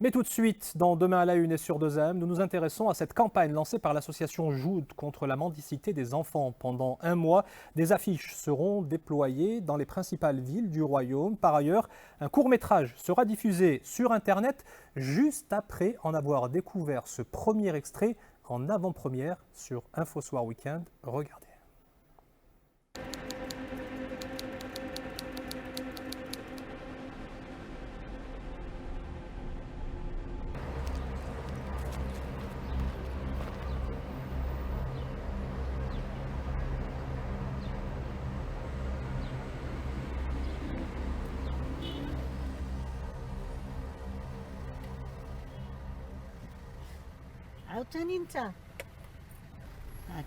Mais tout de suite, dans Demain à la Une et sur 2AM, nous nous intéressons à cette campagne lancée par l'association Joud contre la mendicité des enfants. Pendant un mois, des affiches seront déployées dans les principales villes du royaume. Par ailleurs, un court-métrage sera diffusé sur Internet juste après en avoir découvert ce premier extrait en avant-première sur Info Soir Weekend. Regardez. عاوتاني انت هاك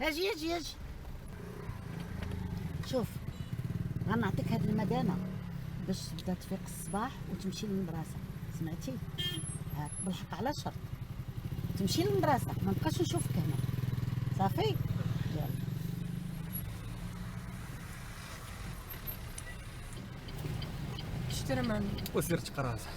اجي شوف غنعطيك هاد المدانه باش تبدا تفيق الصباح وتمشي للمدرسه سمعتي هاك بالحق على شرط تمشي للمدرسه ما نبقاش نشوفك هنا صافي يلا شتري من وزيرة قرازة.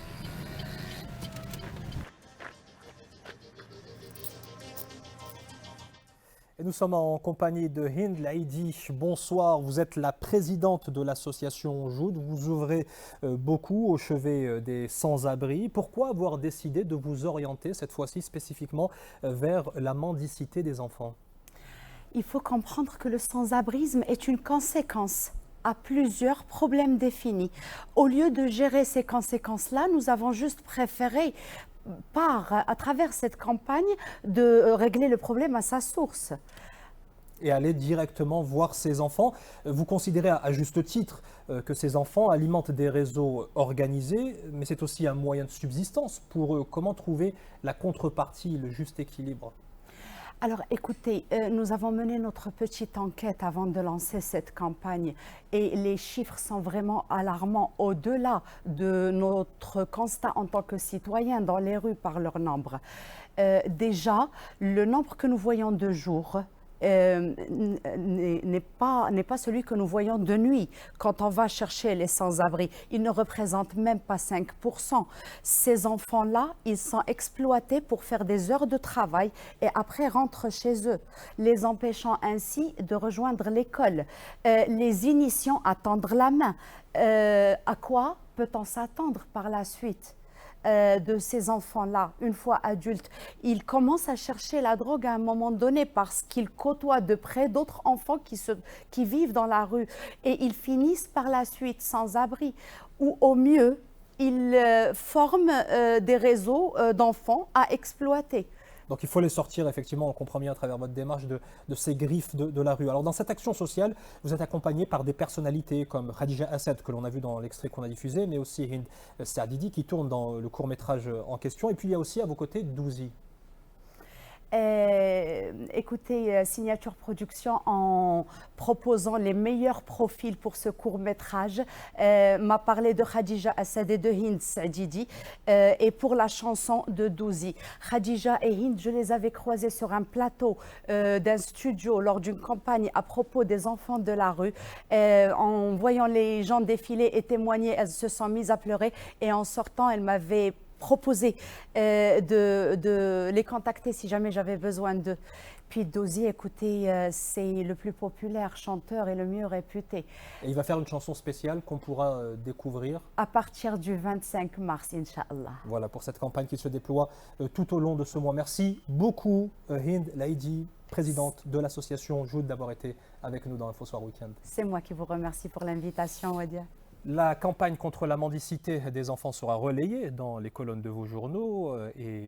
Et nous sommes en compagnie de Hind Laïdi. Bonsoir, vous êtes la présidente de l'association Joud. Vous ouvrez beaucoup au chevet des sans-abri. Pourquoi avoir décidé de vous orienter cette fois-ci spécifiquement vers la mendicité des enfants? Il faut comprendre que le sans-abrisme est une conséquence à plusieurs problèmes définis. Au lieu de gérer ces conséquences-là, nous avons juste préféré à travers cette campagne, de régler le problème à sa source. Et aller directement voir ces enfants. Vous considérez à juste titre que ces enfants alimentent des réseaux organisés, mais c'est aussi un moyen de subsistance pour eux. Comment trouver la contrepartie, le juste équilibre? Alors écoutez, nous avons mené notre petite enquête avant de lancer cette campagne et les chiffres sont vraiment alarmants au-delà de notre constat en tant que citoyens dans les rues par leur nombre. Déjà, le nombre que nous voyons de jour n'est pas celui que nous voyons de nuit quand on va chercher les sans-abri. Il ne représente même pas 5%. Ces enfants-là, ils sont exploités pour faire des heures de travail et après rentrent chez eux, les empêchant ainsi de rejoindre l'école, les initiant à tendre la main. À quoi peut-on s'attendre par la suite de ces enfants-là, une fois adultes? Ils commencent à chercher la drogue à un moment donné parce qu'ils côtoient de près d'autres enfants qui vivent dans la rue et ils finissent par la suite sans abri ou au mieux, ils forment des réseaux d'enfants à exploiter. Donc il faut les sortir, effectivement, on comprend bien à travers votre démarche de ces griffes de la rue. Alors dans cette action sociale, vous êtes accompagné par des personnalités comme Khadija Assad, que l'on a vu dans l'extrait qu'on a diffusé, mais aussi Hind Saadidi, qui tourne dans le court-métrage en question. Et puis il y a aussi à vos côtés Douzi. Écoutez, Signature Production, en proposant les meilleurs profils pour ce court-métrage, m'a parlé de Khadija Assad et de Hind Saadidi et pour la chanson de Douzi. Khadija et Hind, je les avais croisées sur un plateau d'un studio lors d'une campagne à propos des enfants de la rue. En voyant les gens défiler et témoigner, elles se sont mises à pleurer et en sortant, elles m'avaient proposé de les contacter si jamais j'avais besoin d'eux. Puis Douzi, écoutez, c'est le plus populaire chanteur et le mieux réputé. Et il va faire une chanson spéciale qu'on pourra découvrir à partir du 25 mars, Inch'Allah. Voilà, pour cette campagne qui se déploie tout au long de ce mois. Merci beaucoup, Hind Laïdi, présidente de l'association Joud, d'avoir été avec nous dans Info Soir Weekend. C'est moi qui vous remercie pour l'invitation, Wadia. La campagne contre la mendicité des enfants sera relayée dans les colonnes de vos journaux et